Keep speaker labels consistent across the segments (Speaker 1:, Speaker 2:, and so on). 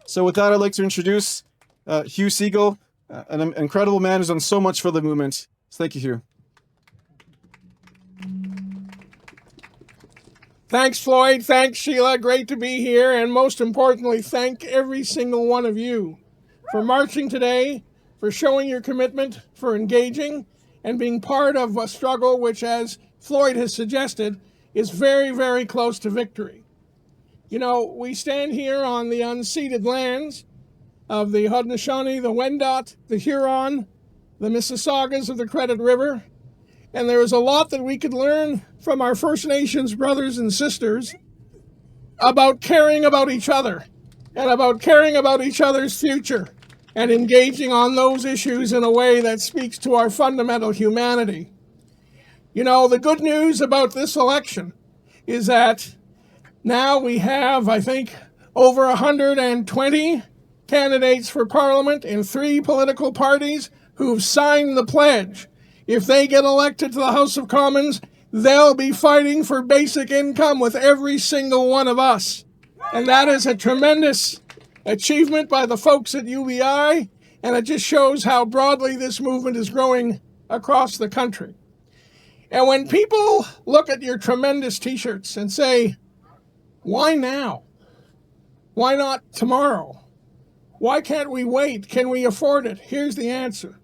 Speaker 1: So with that, I'd like to introduce Hugh Segal, an incredible man who's done so much for the movement. So thank you, Hugh.
Speaker 2: Thanks, Floyd. Thanks, Sheila. Great to be here. And most importantly, thank every single one of you for marching today, for showing your commitment, for engaging, and being part of a struggle which, as Floyd has suggested, is very, very close to victory. You know, we stand here on the unceded lands of the Haudenosaunee, the Wendat, the Huron, the Mississaugas of the Credit River, and there is a lot that we could learn from our First Nations brothers and sisters about caring about each other and about caring about each other's future and engaging on those issues in a way that speaks to our fundamental humanity. You know, the good news about this election is that now we have, I think, over 120 candidates for Parliament in 3 political parties who've signed the pledge. If they get elected to the House of Commons, they'll be fighting for basic income with every single one of us. And that is a tremendous achievement by the folks at UBI, and it just shows how broadly this movement is growing across the country. And when people look at your tremendous t-shirts and say, why now? Why not tomorrow? Why can't we wait? Can we afford it? Here's the answer.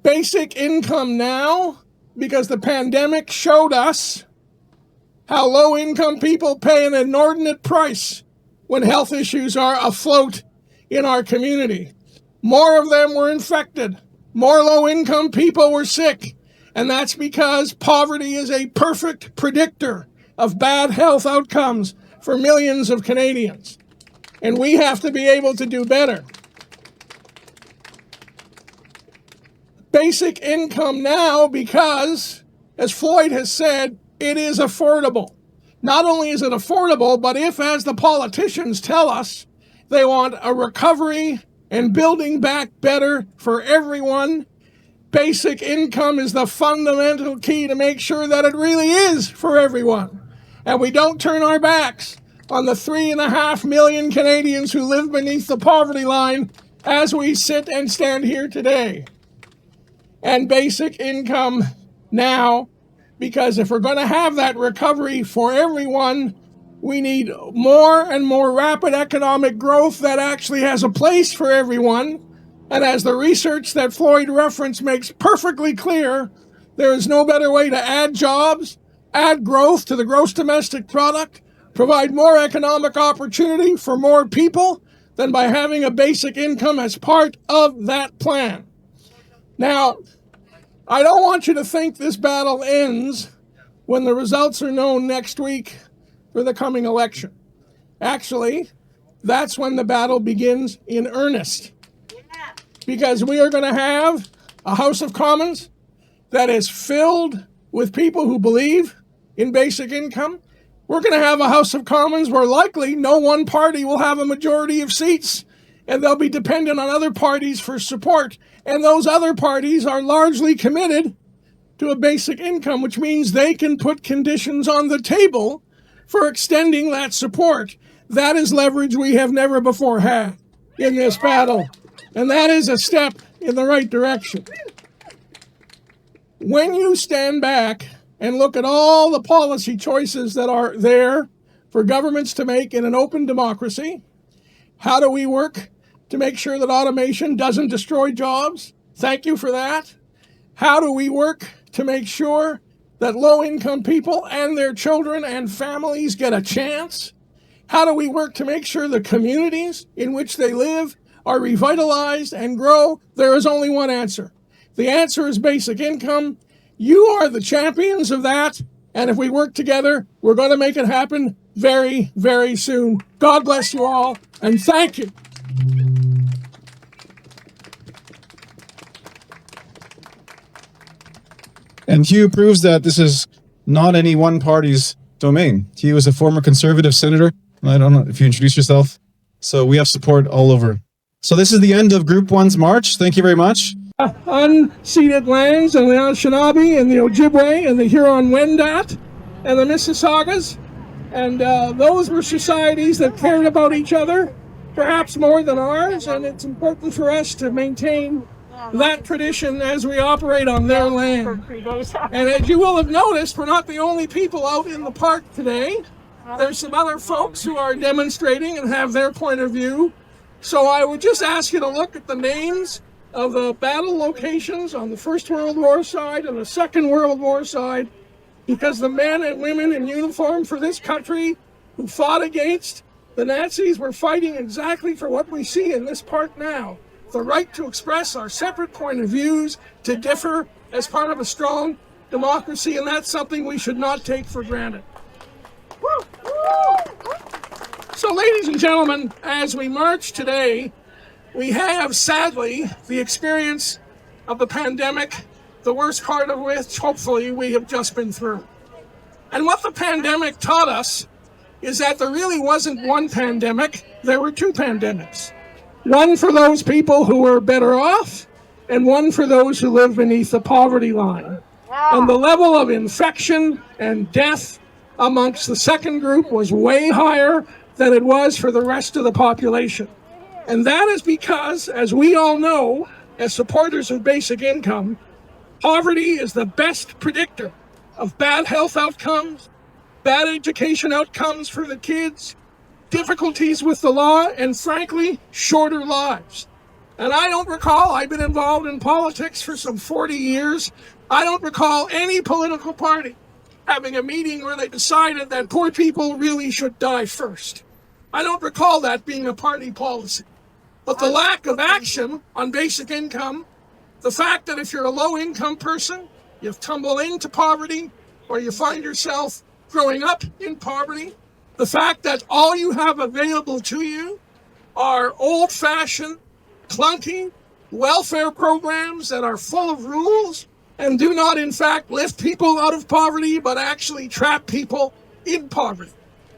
Speaker 2: Basic income now, because the pandemic showed us how low-income people pay an inordinate price when health issues are afloat in our community. More of them were infected. More low-income people were sick. And that's because poverty is a perfect predictor of bad health outcomes for millions of Canadians. And we have to be able to do better. Basic income now because, as Floyd has said, it is affordable. Not only is it affordable, but if, as the politicians tell us, they want a recovery and building back better for everyone, basic income is the fundamental key to make sure that it really is for everyone. And we don't turn our backs on the 3.5 million Canadians who live beneath the poverty line as we sit and stand here today. And basic income now, because if we're going to have that recovery for everyone, we need more and more rapid economic growth that actually has a place for everyone. And as the research that Floyd referenced makes perfectly clear, there is no better way to add jobs, add growth to the gross domestic product, provide more economic opportunity for more people than by having a basic income as part of that plan. Now, I don't want you to think this battle ends when the results are known next week for the coming election. Actually, that's when the battle begins in earnest. Because we are going to have a House of Commons that is filled with people who believe in basic income. We're going to have a House of Commons where likely no one party will have a majority of seats, and they'll be dependent on other parties for support. And those other parties are largely committed to a basic income, which means they can put conditions on the table for extending that support. That is leverage we have never before had in this battle. And that is a step in the right direction. When you stand back and look at all the policy choices that are there for governments to make in an open democracy, how do we work to make sure that automation doesn't destroy jobs? Thank you for that. How do we work to make sure that low-income people and their children and families get a chance? How do we work to make sure the communities in which they live are revitalized and grow? There is only one answer. The answer is basic income. You are the champions of that, and if we work together, we're going to make it happen very, very soon. God bless you all, and thank you.
Speaker 1: And Hugh proves that this is not any one party's domain. He was a former conservative senator. I don't know if you introduce yourself. So we have support all over. So this is the end of Group 1's march. Thank you very much.
Speaker 2: Unceded lands and the Anishinaabe and the Ojibwe and the Huron-Wendat and the Mississaugas. And those were societies that cared about each other perhaps more than ours, and it's important for us to maintain that tradition as we operate on their land. And as you will have noticed, we're not the only people out in the park today. There's some other folks who are demonstrating and have their point of view. So I would just ask you to look at the names of the battle locations on the First World War side and the Second World War side, because the men and women in uniform for this country who fought against the Nazis were fighting exactly for what we see in this park now. The right to express our separate point of views, to differ as part of a strong democracy, and that's something we should not take for granted. So, ladies and gentlemen, as we march today, we have, sadly, the experience of the pandemic, the worst part of which, hopefully, we have just been through. And what the pandemic taught us is that there really wasn't one pandemic, there were two pandemics. One for those people who were better off, and one for those who live beneath the poverty line. And the level of infection and death amongst the second group was way higher than it was for the rest of the population. And that is because, as we all know, as supporters of basic income, poverty is the best predictor of bad health outcomes, bad education outcomes for the kids, difficulties with the law, and frankly, shorter lives. And I don't recall, I've been involved in politics for some 40 years, I don't recall any political party having a meeting where they decided that poor people really should die first. I don't recall that being a party policy. But the lack of action on basic income, the fact that if you're a low-income person, you tumble into poverty, or you find yourself growing up in poverty, the fact that all you have available to you are old-fashioned, clunky welfare programs that are full of rules and do not, in fact, lift people out of poverty, but actually trap people in poverty.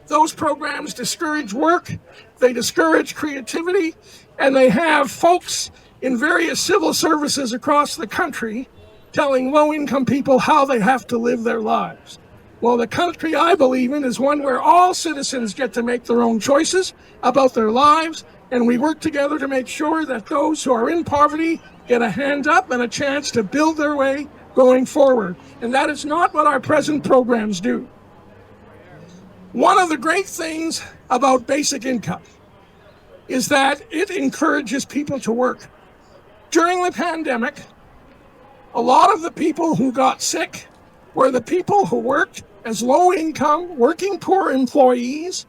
Speaker 2: Those programs discourage work, they discourage creativity, and they have folks in various civil services across the country telling low-income people how they have to live their lives. Well, the country I believe in is one where all citizens get to make their own choices about their lives, and we work together to make sure that those who are in poverty get a hand up and a chance to build their way going forward. And that is not what our present programs do. One of the great things about basic income is that it encourages people to work. During the pandemic, a lot of the people who got sick were the people who worked as low-income, working poor employees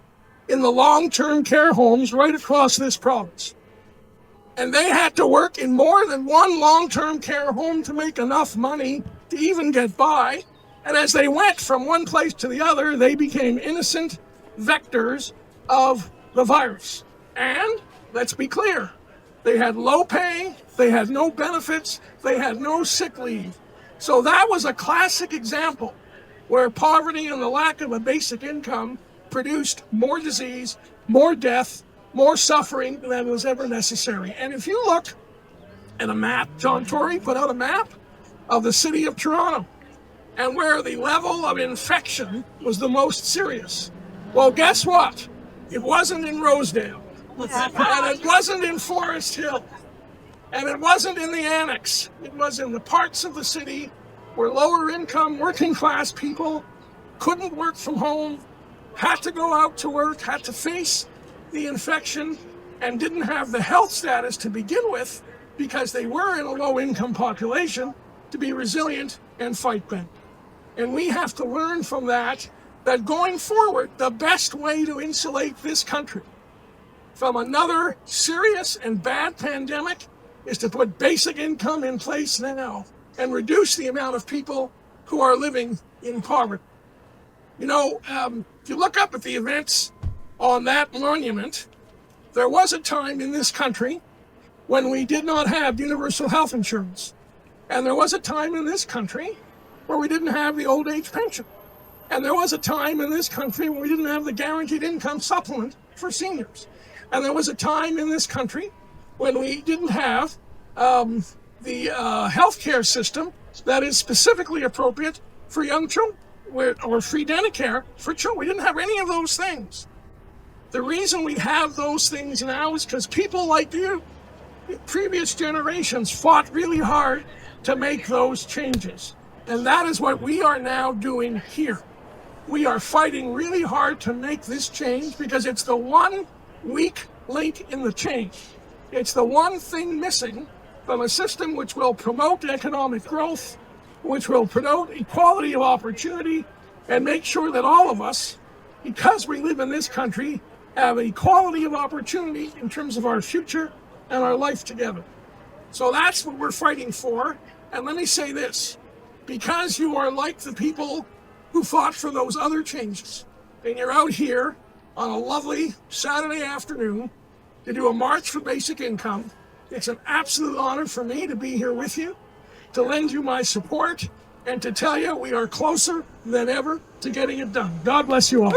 Speaker 2: in the long-term care homes right across this province. And they had to work in more than one long-term care home to make enough money to even get by. And as they went from one place to the other, they became innocent vectors of the virus. And let's be clear, they had low pay, they had no benefits, they had no sick leave. So that was a classic example where poverty and the lack of a basic income produced more disease, more death, more suffering than was ever necessary. And if you look at a map, John Tory put out a map of the city of Toronto and where the level of infection was the most serious. Well, guess what? It wasn't in Rosedale, and it wasn't in Forest Hill, and it wasn't in the Annex. It was in the parts of the city where lower income working class people couldn't work from home, had to go out to work, had to face the infection, and didn't have the health status to begin with because they were in a low income population to be resilient and fight back. And we have to learn from that going forward, the best way to insulate this country from another serious and bad pandemic is to put basic income in place now and reduce the amount of people who are living in poverty. You know, if you look up at the events on that monument, there was a time in this country when we did not have universal health insurance. And there was a time in this country where we didn't have the old age pension. And there was a time in this country when we didn't have the guaranteed income supplement for seniors. And there was a time in this country when we didn't have the healthcare system that is specifically appropriate for young children, or free dental care for children. We didn't have any of those things. The reason we have those things now is because people like you, previous generations, fought really hard to make those changes. And that is what we are now doing here. We are fighting really hard to make this change because it's the one weak link in the chain. It's the one thing missing from a system which will promote economic growth, which will promote equality of opportunity, and make sure that all of us, because we live in this country, have equality of opportunity in terms of our future and our life together. So that's what we're fighting for. And let me say this, because you are like the people who fought for those other changes, and you're out here on a lovely Saturday afternoon to do a march for basic income, it's an absolute honor for me to be here with you, to lend you my support, and to tell you we are closer than ever to getting it done. God bless you all.